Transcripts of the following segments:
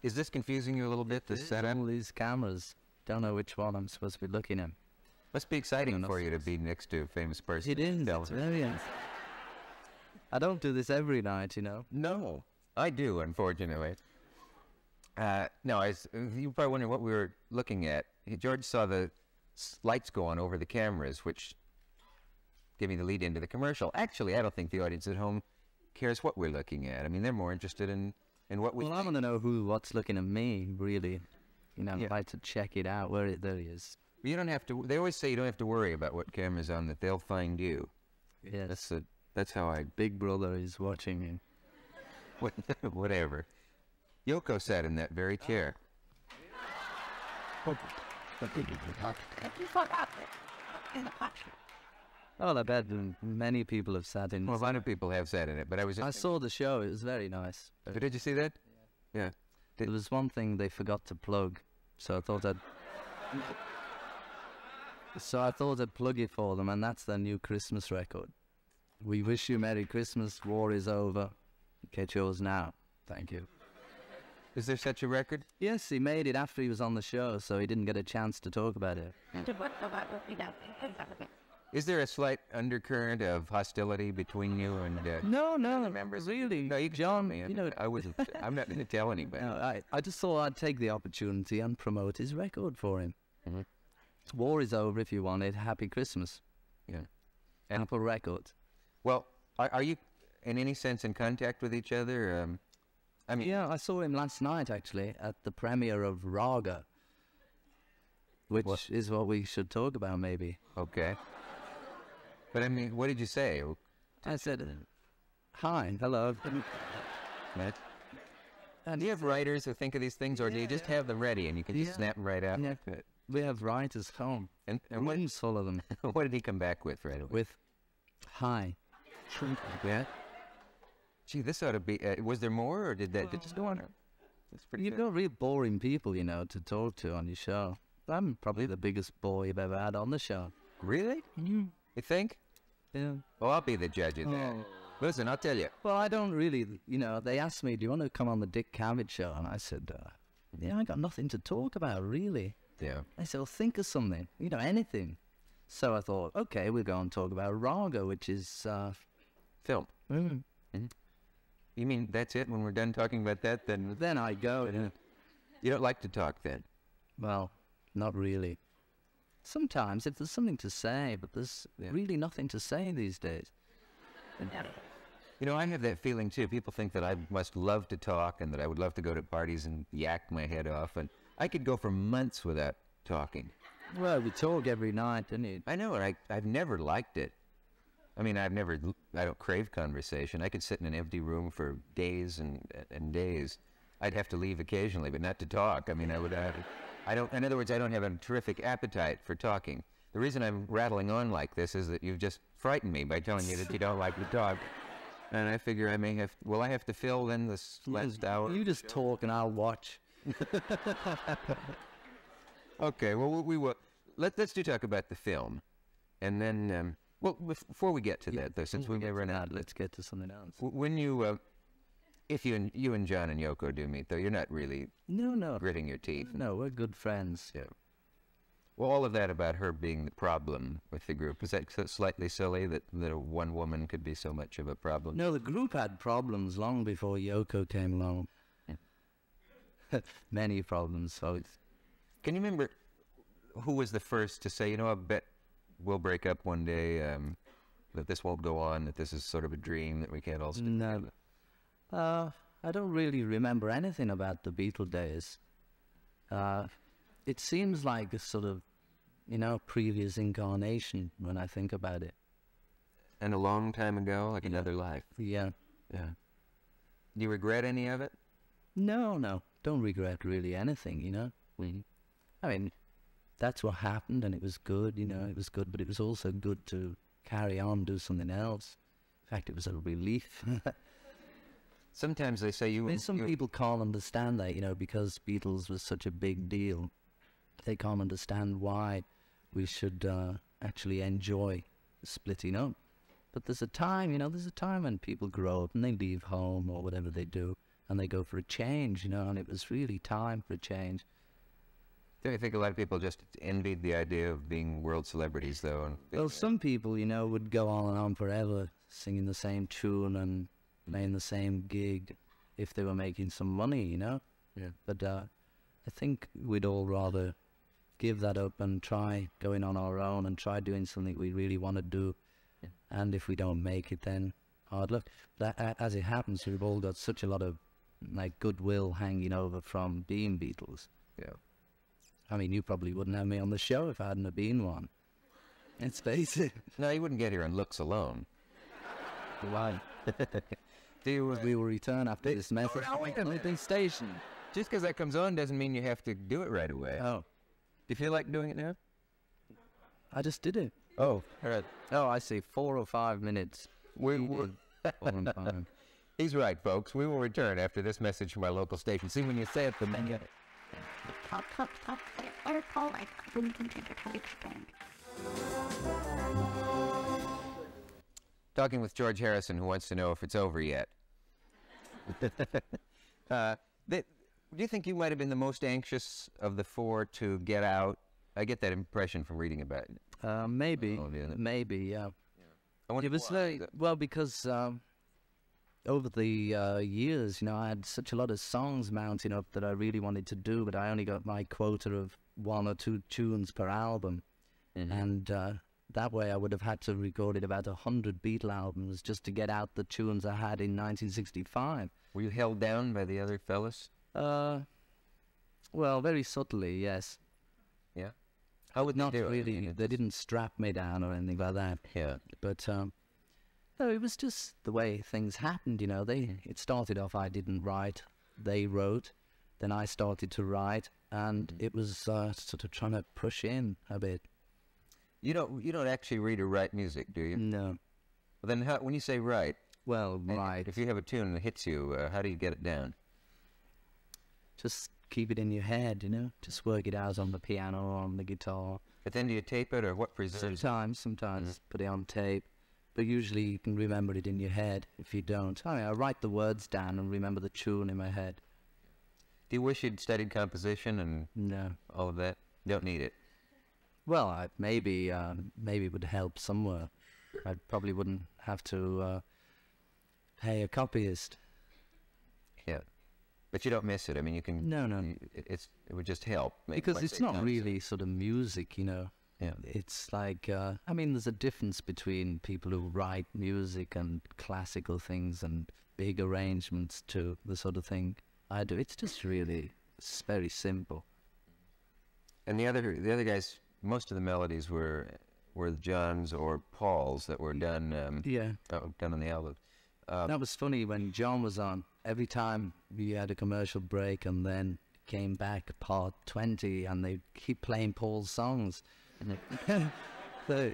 Is this confusing you a little bit, this setup? All these cameras. Don't know which one I'm supposed to be looking at. Must be exciting for you to be next to a famous person. It is. It's very I don't do this every night, you know. No, I do, unfortunately. No, you probably wondering what we were looking at. George saw the lights go on over the cameras, which give me the lead into the commercial. Actually, I don't think the audience at home cares what we're looking at. I mean, they're more interested in what we. Well, I want to know what's looking at me, really. You know, I'd like to check it out. There he is. You don't have to. They always say you don't have to worry about what camera's on; that they'll find you. Yes. That's how I. Big Brother is watching you. Whatever. Yoko sat in that very chair. Oh, I bet many people have sat in. Well, a lot of people have sat in it, but I saw the show. It was very nice. Did you see that? Yeah. There was one thing they forgot to plug, so I thought I'd plug it for them, and that's their new Christmas record. We wish you Merry Christmas. War is over. Get yours now. Thank you. Is there such a record? Yes, he made it after he was on the show, so he didn't get a chance to talk about it. Is there a slight undercurrent of hostility between you and No, members, really. No, you John, me. You know, I'm not going to tell anybody. No, I just thought I'd take the opportunity and promote his record for him. Mm-hmm. War is over. If you want it, Happy Christmas. Yeah. Apple Records. Well, are you in any sense in contact with each other? I mean, yeah, I saw him last night actually at the premiere of Raga, which is what we should talk about, maybe. Okay. But I mean, what did you say? I said, "Hi, hello." Do you have writers who think of these things, or do you just have them ready and you can just snap them right out? Yeah, we have writers home. And what's full of them? What did he come back with right away? With, "Hi." Yeah. Gee, this ought to be. Was there more, or did that just go on? That's pretty. You've got real boring people, you know, to talk to on your show. I'm probably the biggest bore you've ever had on the show. Really? Mm-hmm. You think? Yeah. Well, I'll be the judge of that. Listen, I'll tell you. Well, I don't really, you know, they asked me, "Do you want to come on the Dick Cavett show?" And I said, "Yeah, I got nothing to talk about, really." Yeah. They said, "Well, think of something, you know, anything." So I thought, okay, we'll go and talk about Raga, which is film. Mm-hmm. Mm-hmm. You mean that's it? When we're done talking about that, then I go. Yeah. You don't like to talk then? Well, not really. Sometimes if there's something to say, but there's really nothing to say these days. You know, I have that feeling too. People think that I must love to talk and that I would love to go to parties and yak my head off, and I could go for months without talking. Well, we talk every night, don't you? I know, and I've never liked it. I mean, I don't crave conversation. I could sit in an empty room for days and days. I'd have to leave occasionally, but not to talk. I mean, in other words, I don't have a terrific appetite for talking. The reason I'm rattling on like this is that you've just frightened me by telling me that you don't like to talk. And I figure I have to fill then this last hour. You just talk and I'll watch. Okay, well, we will. Let's talk about the film. And then, well, before we get to that, though, since we may run out, let's get to something else. When you, if you and John and Yoko do meet, though, you're not really gritting your teeth. No, we're good friends. Yeah. Well, all of that about her being the problem with the group, is that slightly silly that one woman could be so much of a problem? No, the group had problems long before Yoko came along. Yeah. Many problems. So can you remember who was the first to say, you know, I bet we'll break up one day, that this won't go on, that this is sort of a dream, that we can't all stick together? I don't really remember anything about the Beatles days. It seems like a sort of, you know, previous incarnation when I think about it. And a long time ago, like another life. Yeah. Yeah. Do you regret any of it? No. Don't regret really anything, you know. Mm-hmm. I mean, that's what happened and it was good, you know, it was good, but it was also good to carry on, do something else. In fact, it was a relief. Sometimes they say some people can't understand that, you know, because Beatles was such a big deal. They can't understand why we should actually enjoy splitting up. But there's a time, you know, when people grow up and they leave home or whatever they do, and they go for a change, you know, and it was really time for a change. Do you think a lot of people just envied the idea of being world celebrities, though? And Well, some people, you know, would go on and on forever singing the same tune and playing the same gig if they were making some money, you know? Yeah. But I think we'd all rather give that up and try going on our own and try doing something we really want to do. Yeah. And if we don't make it, then hard luck. But as it happens, we've all got such a lot of like goodwill hanging over from being Beatles. Yeah. I mean, you probably wouldn't have me on the show if I hadn't have been one. Let's face it. No, you wouldn't get here on looks alone. Why? Do you, We will return after this message. no, wait a minute. The station. just because that comes on doesn't mean you have to do it right away. Oh, Do you feel like doing it now? I just did it. Oh, all right. Oh, I see. 4 or 5 minutes. We're On time. He's right, folks. We will return after this message from our local station. See, when you say it, the menu. Talking with George Harrison, who wants to know if it's over yet. Do you think you might have been the most anxious of the four to get out? I get that impression from reading about it. Maybe. Oh, yeah. Maybe, yeah. I wonder It was why. very, well, because over the years, you know, I had such a lot of songs mounting up that I really wanted to do, but I only got my quota of 1 or 2 tunes per album. Mhm. And that way I would have had to have recorded about 100 Beatle albums just to get out the tunes I had in 1965. Were you held down by the other fellas? Well, very subtly, yes. Yeah. How would Not they do it? I really. mean, They didn't strap me down or anything like that. Yeah. But no, it was just the way things happened, you know. It started off, I didn't write, they wrote, then I started to write, and it was sort of trying to push in a bit. You don't actually read or write music, do you? No. Well, then when you say write, Well, and right. if you have a tune that hits you, how do you get it down? Just keep it in your head, you know. Just work it out on the piano or on the guitar. But then do you tape it, or what preserves it? Sometimes put it on tape. But usually you can remember it in your head if you don't. I mean, I write the words down and remember the tune in my head. Do you wish you'd studied composition and No. all of that? You don't need it. Well, maybe it would help somewhere. I probably wouldn't have to pay a copyist. Yeah. But you don't miss it. I mean, you can... No. It would just help. Because like it's say not composition. really sort of music, you know. Yeah. It's like, I mean, there's a difference between people who write music and classical things and big arrangements to the sort of thing I do. It's just really, it's very simple. And the other guys, most of the melodies were John's or Paul's that were done Yeah. done on the album. That was funny when John was on. Every time we had a commercial break and then came back part 20 and they keep playing Paul's songs. So,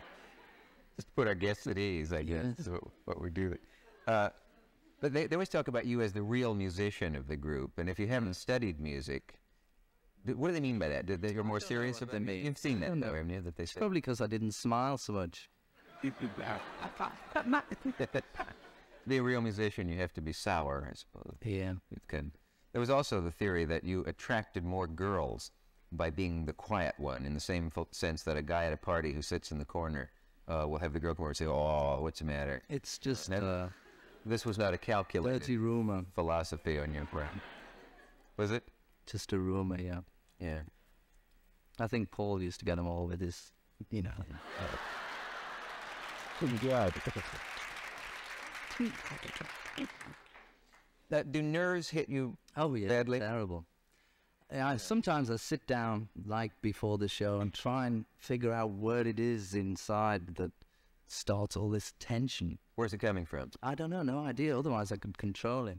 Just to put our guests at ease, I guess, Yes. is what we're doing. But they always talk about you as the real musician of the group, and if you haven't studied music, what do they mean by that? That you're more serious what about they it? mean. You've seen I that, don't though, know. haven't you? That they it's say. probably because I didn't smile so much. Be a real musician, you have to be sour, I suppose. Yeah. It can. There was also the theory that you attracted more girls by being the quiet one, in the same sense that a guy at a party who sits in the corner will have the girl come over and say, "Oh, what's the matter?" It's just That- This was not a calculated dirty rumor. philosophy on your part. Was it? Just a rumor, yeah. Yeah. I think Paul used to get them all with his, you know. Do nerves hit you? Oh, yeah. Badly? Terrible. Yeah, sometimes I sit down, like, before the show and try and figure out what it is inside that starts all this tension. Where's it coming from? I don't know, no idea. Otherwise, I could control it.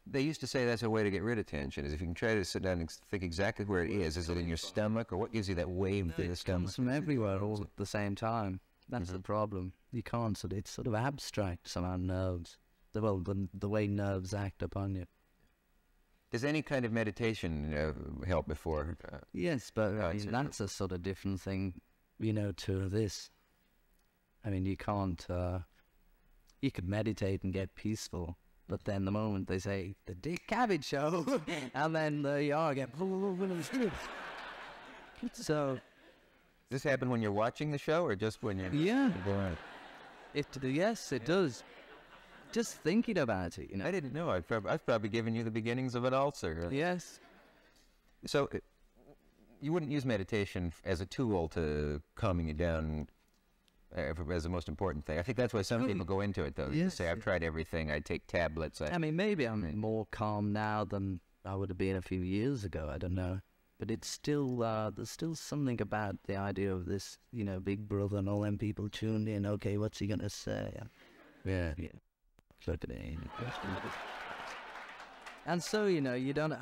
They used to say that's a way to get rid of tension, is if you can try to sit down and think exactly where it is. Is it in your stomach, or what gives you that wave through the It stomach? comes from everywhere all at the same time. That's the problem. You can't it's sort of abstract somehow, nerves. The way nerves act upon you. Does any kind of meditation help before? Yes, but I it's mean, that's a sort of different thing, you know, to this. I mean, you can't, you could meditate and get peaceful, But then the moment they say, the Dick Cavett Show, and then there you are again. So... Does this happen when you're watching the show, or just when you're... Yeah. Yes, it does. Just thinking about it, you know. I didn't know. I've probably given you the beginnings of an ulcer. Yes. So, you wouldn't use meditation as a tool to calming you down as the most important thing. I think that's why some people go into it, though. They Yes. say, I've tried everything. I take tablets. I mean, maybe I'm more calm now than I would have been a few years ago. I don't know. But it's still, there's still something about the idea of this, you know, Big Brother and all them people tuned in. Okay, what's he going to say? Yeah. Look at it. And so, you know, you don't...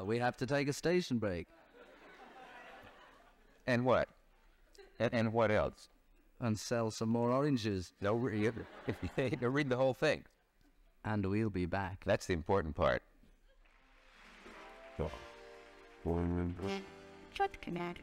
we have to take a station break. And what? And what else? And sell some more oranges. No, read the whole thing. And we'll be back. That's the important part. Short commander.